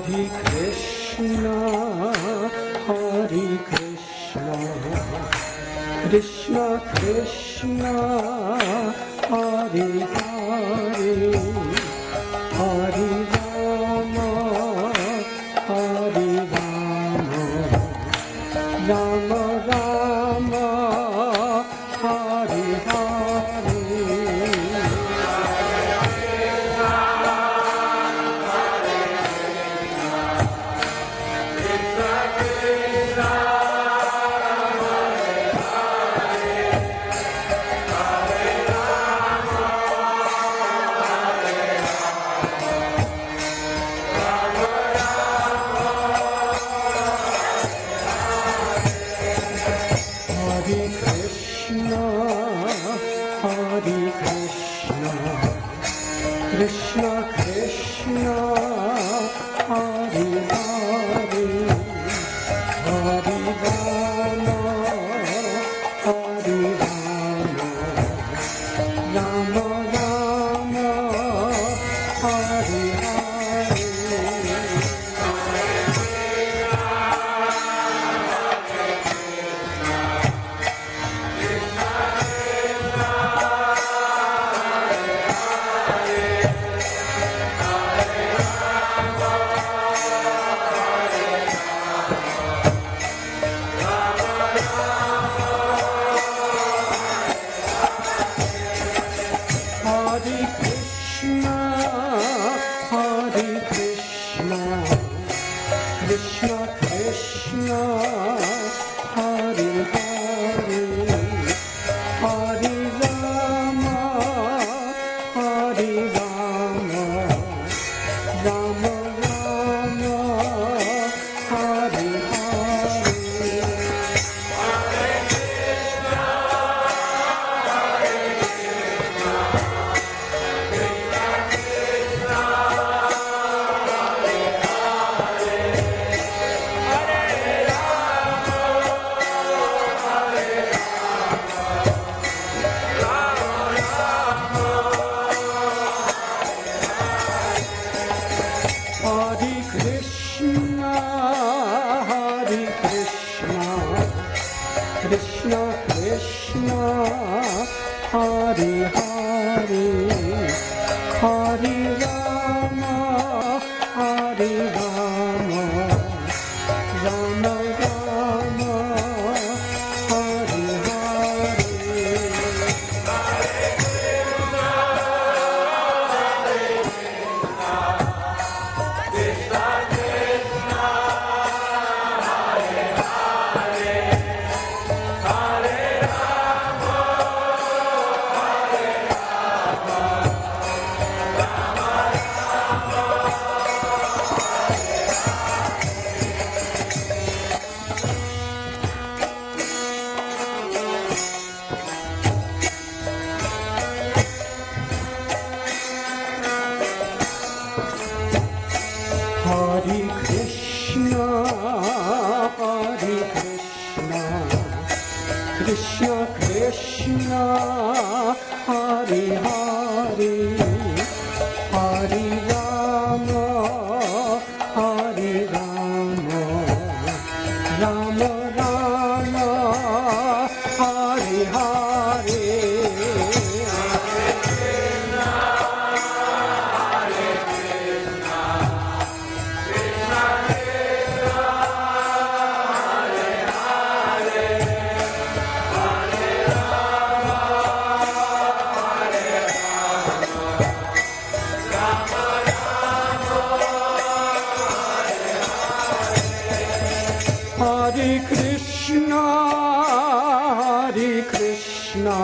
Hare Krishna, Hare Krishna, Krishna Krishna, Hare Hare, Hare Rama, Hare Rama, Rama Rama, Hare Hare. Hare Krishna, Hare Krishna, Krishna Krishna, Hare Hare, Hare Rama, Hare Rama, Rama Rama, Hare Hare. Hare Krishna, Hare Krishna, Krishna Krishna, Hare Hare, Hare Rama, Hare Rama, Rama Rama, Hare Hare. Hare Krishna, Hare Krishna, Krishna Krishna, Hare Hare, Hare Rama, Hare Rama, Rama Rama, Hare Hare. Hare Krishna, Hare Krishna, Krishna Krishna, Hare Hare, Hare Rama, Hare Rama, Rama Rama, Hare Hare. Hare Krishna, Hare Krishna,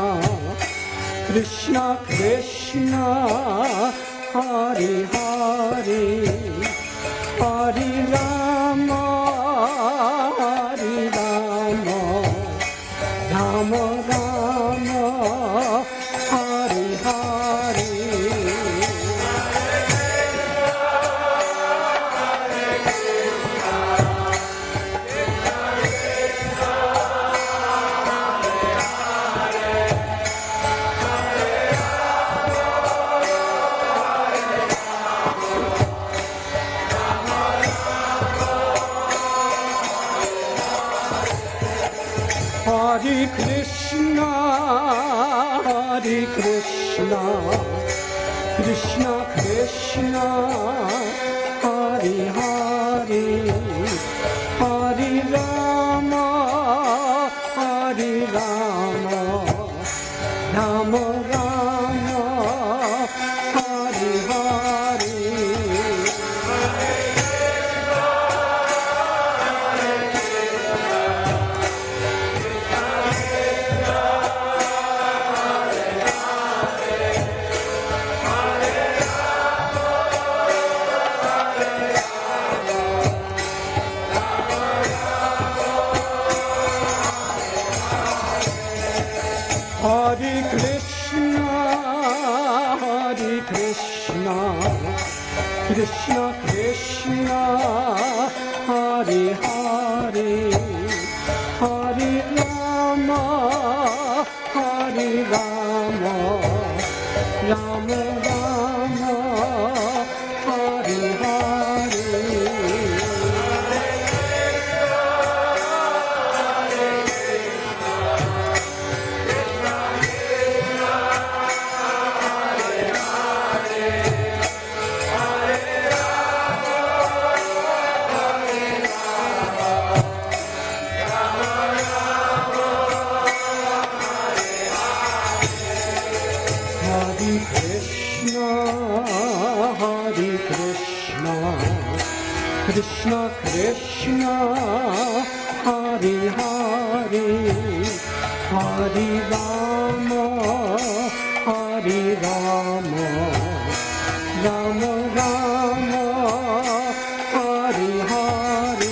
Krishna Krishna, Hare Hare, Hare Rama, Hare Rama, Rama Rama, Hare Hare. Hare Krishna, Krishna Krishna, Hare Hare, Hare Rama, Rama Rama, Hare Hare. Hare Krishna, Krishna Krishna, Hare Hare, Hare Rama, Rama Rama, Hare Hare. Krishna Krishna, Hare Hare, Hare Rama, Rama Rama, Hare Hare.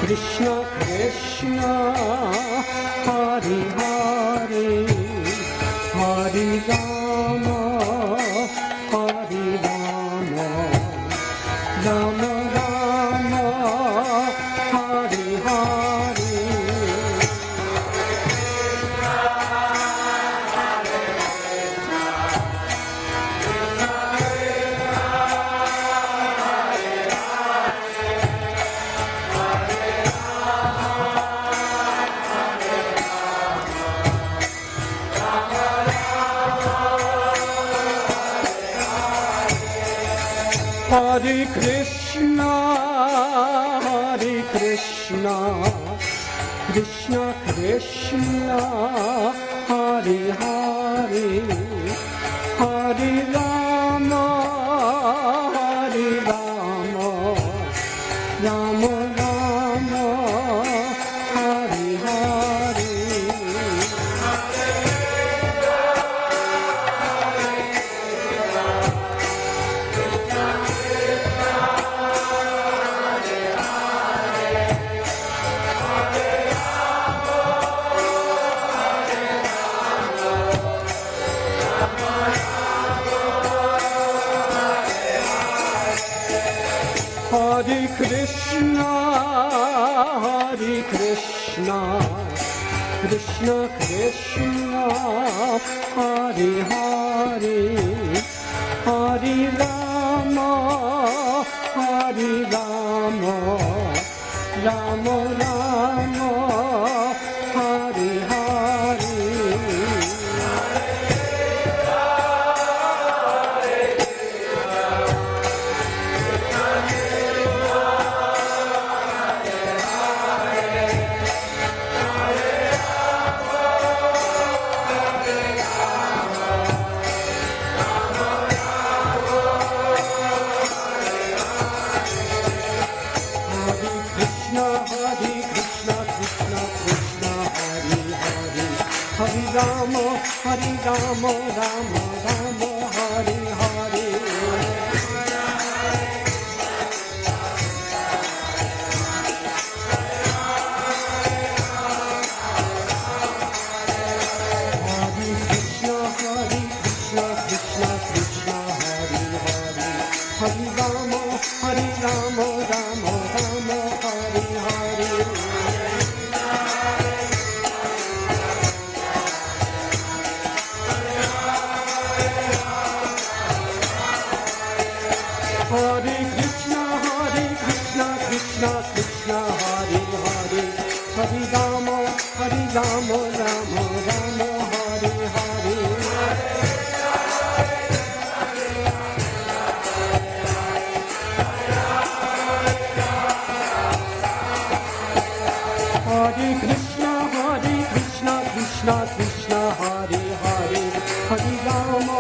Krishna Krishna, Hare Hare, Hare Rama, Rama Rama, Hare Hare. Hare Krishna, Krishna Krishna, Hare Hare, Hare Rama, Rama Rama, Hare Hare. Hare Krishna, Krishna Krishna, Hare Hare, Hare Rama, Rama Rama, Hare Hare. Hare Rama, Rama Rama, Hare Hare. Rama Rama Rama Hari Hari Hare Krishna Krishna Krishna Hare Hare Hari Rama Rama Rama Hare Hare Hare Krishna Krishna Krishna Hare Hare Hari Rama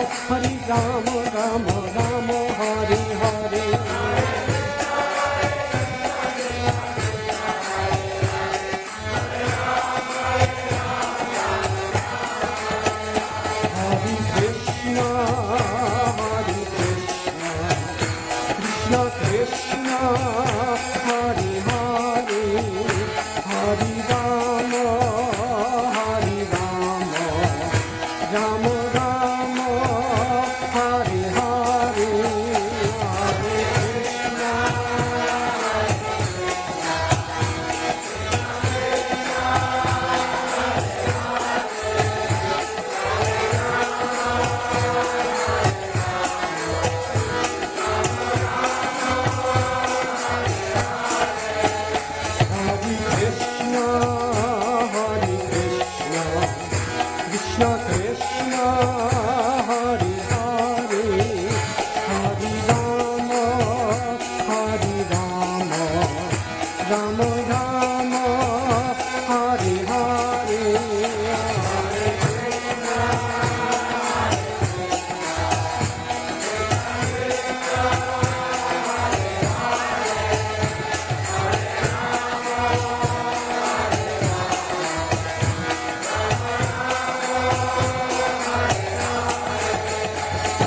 Rama Rama Hare Hare Hare Krishna Krishna Krishna Hare Hare Hari Rama Rama Rama Hare Hare Hare Krishna Hare Krishna Krishna Krishna Hare Hare Hari Rama Rama Rama Hare Hare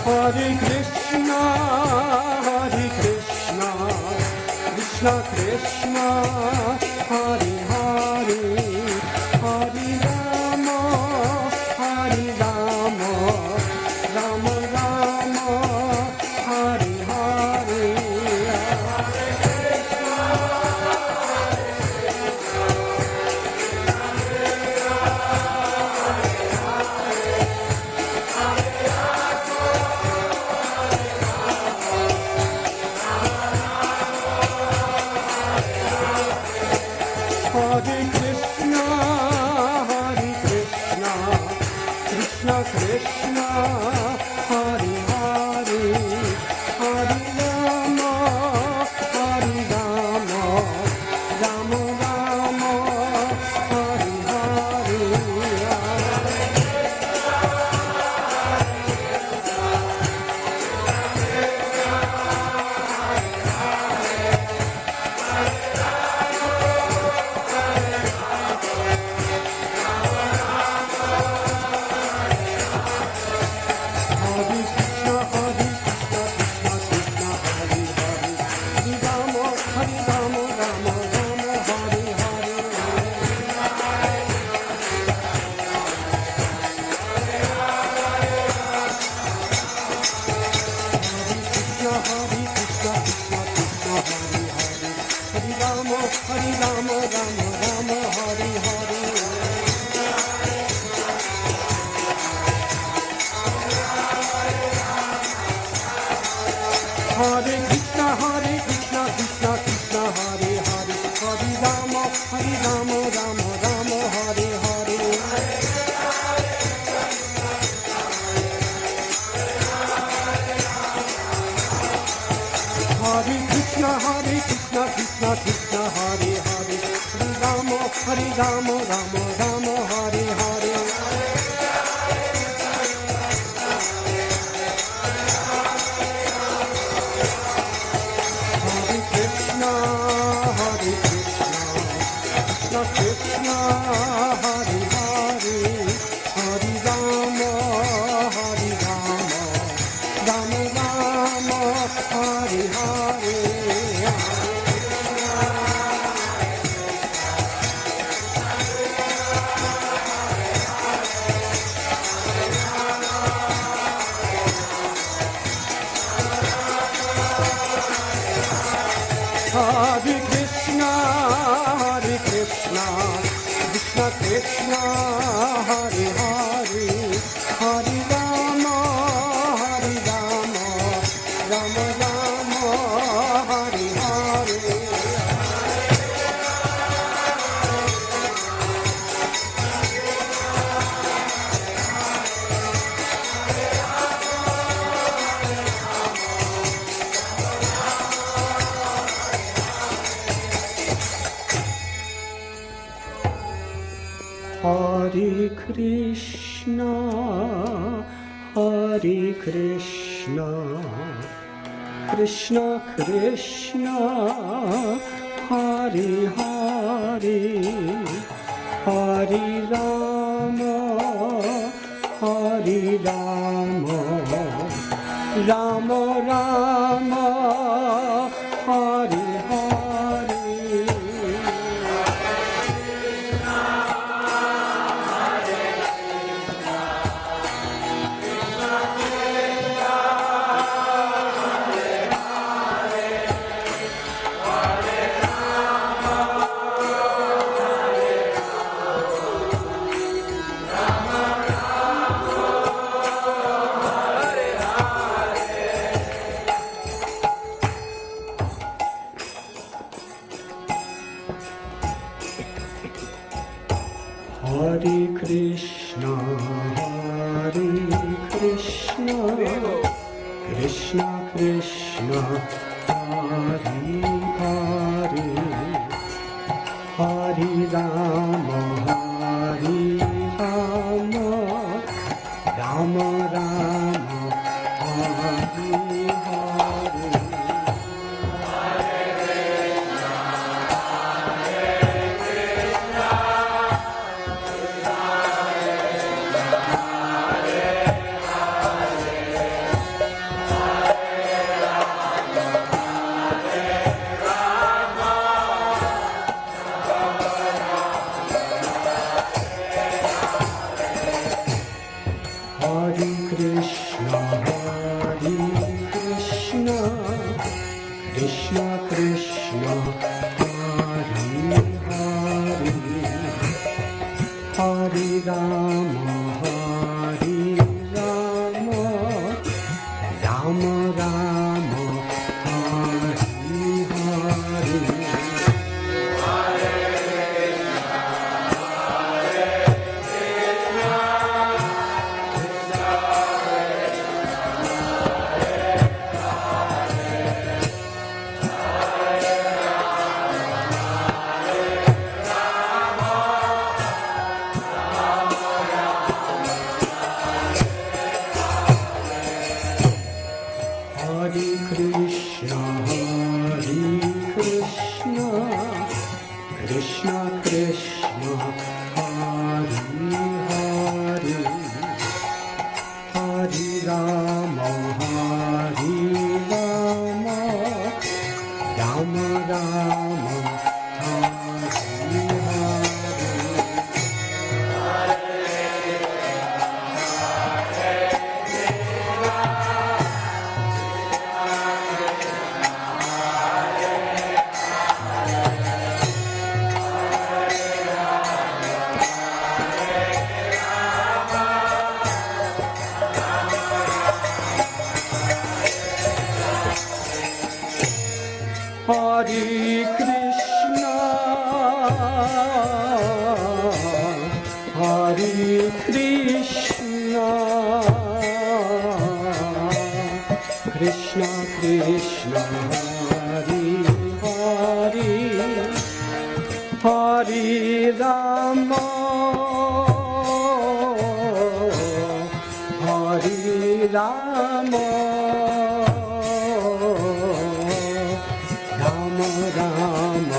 Hare Krishna Krishna Krishna Hare Hare Hari Rama Rama Rama Hare Hare Hare Krishna Krishna Krishna Hare Hare Hari Rama Rama Rama Hare Hare Hari Rama Rama Hari Hari Hare Krishna Krishna Krishna Hare Hare Hari Rama Rama Hare Hare Hare Krishna Krishna Krishna Hare Hare Hari Rama Rama Hare Hare Hare Krishna Krishna Krishna Hare Hare Hari Rama Rama Rama Hare Hare Hare Krishna, Krishna Krishna, Hare Hare, Hare Rama, Rama Rama, Hare Hare. Hare Krishna, Krishna Krishna, Hare Hare, Hare Rama, Rama Rama, Hare Hare. Hare Krishna, Krishna Krishna, Hare Hare, Hare Rama, Rama Rama, Hare Hare. Hare Krishna, Krishna Krishna, Hare Hare, Hare Rama, Rama Rama, Hare Hare. Hare Krishna, Krishna Krishna, Hare Hare, Hare Rama, Rama Rama, Hare Hare. Hare Krishna, Krishna Krishna, Hare Hare, Hare Rama, Rama Rama,